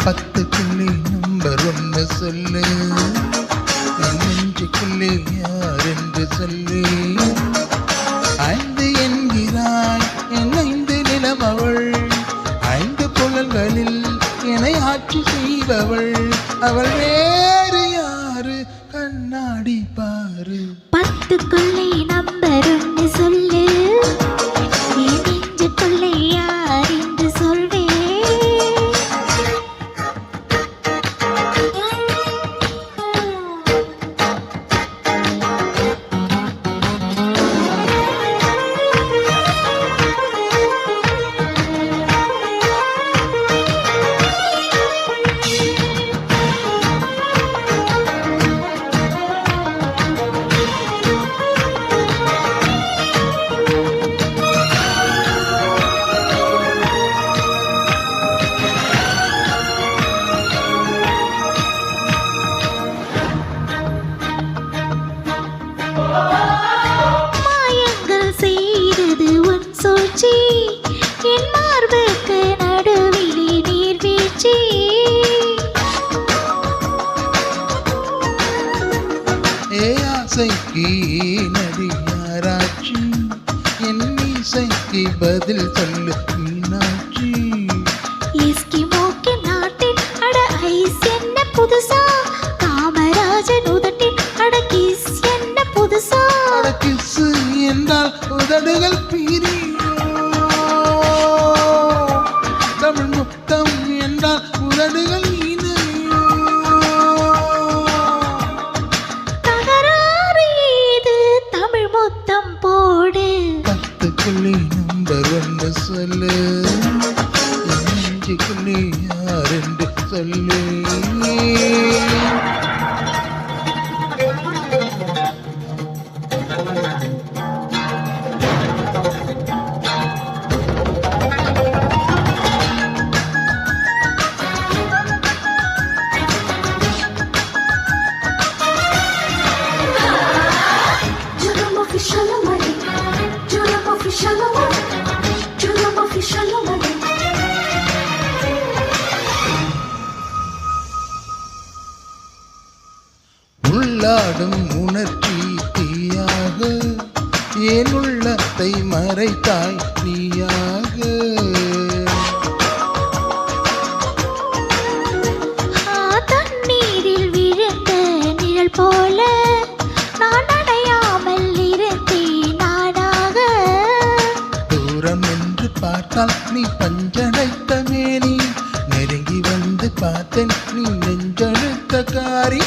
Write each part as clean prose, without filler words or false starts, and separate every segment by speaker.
Speaker 1: 10க்குள்ளே number 1 சொல்லு, என் நெஞ்சுக்குள்ளே யார் என்று சொல்லு. 5 என்கிறாய் என் 5 நிலம் அவள், 5 புலன்களில் என்னை ஆட்சி செய்பவள். அவள் வேறு யாரு கண்ணாடி பாரு.
Speaker 2: 10க்குள்ளே நம்பர் 1 சொல்லு, என் நெஞ்சுக்குள்ளே யார் என்று சொல்வே. மாயங்கள் செய்தது உன் சூழ்ச்சி, என் மார்புக்கு நடுவிலே நீர்வீழ்ச்சி.
Speaker 1: ஏ ஆசைக்கு நடிகாராட்சி, என் இசைக்கு பதில் சொல்லு மீனாட்சி.
Speaker 2: எஸ்கிமோக்கு நாட்டின் அட ஐஸ் என்ன புதுசா, காமராஜன் உதட்டின் அட கிஸ் என்ன புதுசா.
Speaker 1: கிசு என்றால் உதடுகள் பிரியோ, தமிழ் முத்தம் என்றால் உதடுகள் இணையோ.
Speaker 2: தகராறு ஏது தமிழ் முத்தம் போடு.
Speaker 1: 10க்குள்ளே நம்பர் 1 சொல்லு, என் நெஞ்சுக்குள்ளே யார் என்று சொல்லு. உள்ளாடும் உணர்ச்சி தீயாக, என் உள்ளத்தை மறைத்தாய் நீயாக.
Speaker 2: தண்ணீரில் விழுந்த நிழல் போல நான் அடையாமல் இருந்தேன் நானாக.
Speaker 1: தூரம் என்று பார்த்தால் நீ பஞ்சடைத்த மேனி, நெருங்கி வந்து பார்த்தேன் நீ நெஞ்செழுத்த காரி.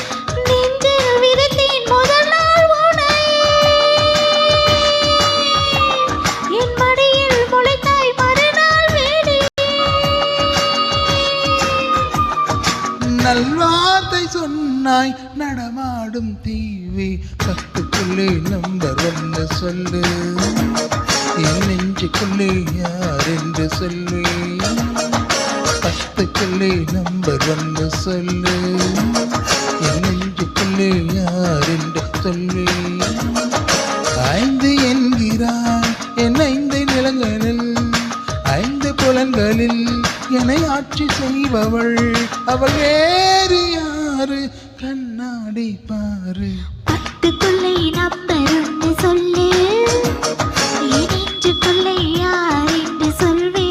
Speaker 2: நெஞ்சில் விதைத்தேன் முதல் நாள் உன்னை, என் மடியில் முளைத்தாய் மறுநாள் வேடி.
Speaker 1: நல்வார்த்தை சொன்னாய் நடமாடும் தீவி. 10க்குள்ளே நம்பர் 1 சொல்லு, என் நெஞ்சுக்குள்ளே யார் என்று சொல்லு. 10க்குள்ளே நம்பர் 1 சொல்லு, என் நெஞ்சுக்குள்ளே யார் என்று சொல்லு. 5 என்கிறாய் என் 5 நிலங்களில், 5 புலன்களில் என்னை ஆட்சி செய்பவள். அவள் வேறு யாரு கண்ணாடி பாரு.
Speaker 2: 10க்குள்ளே நம்பர் 1 சொல்லு, என் நெஞ்சுக்குள்ளே யார் என்று சொல்வே.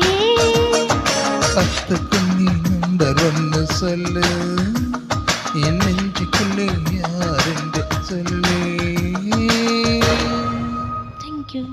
Speaker 1: 10க்குள்ளே நம்பர் 1 சொல்லு, என் நெஞ்சுக்குள்ளே யார் என்று சொல்லு.
Speaker 2: Thank you.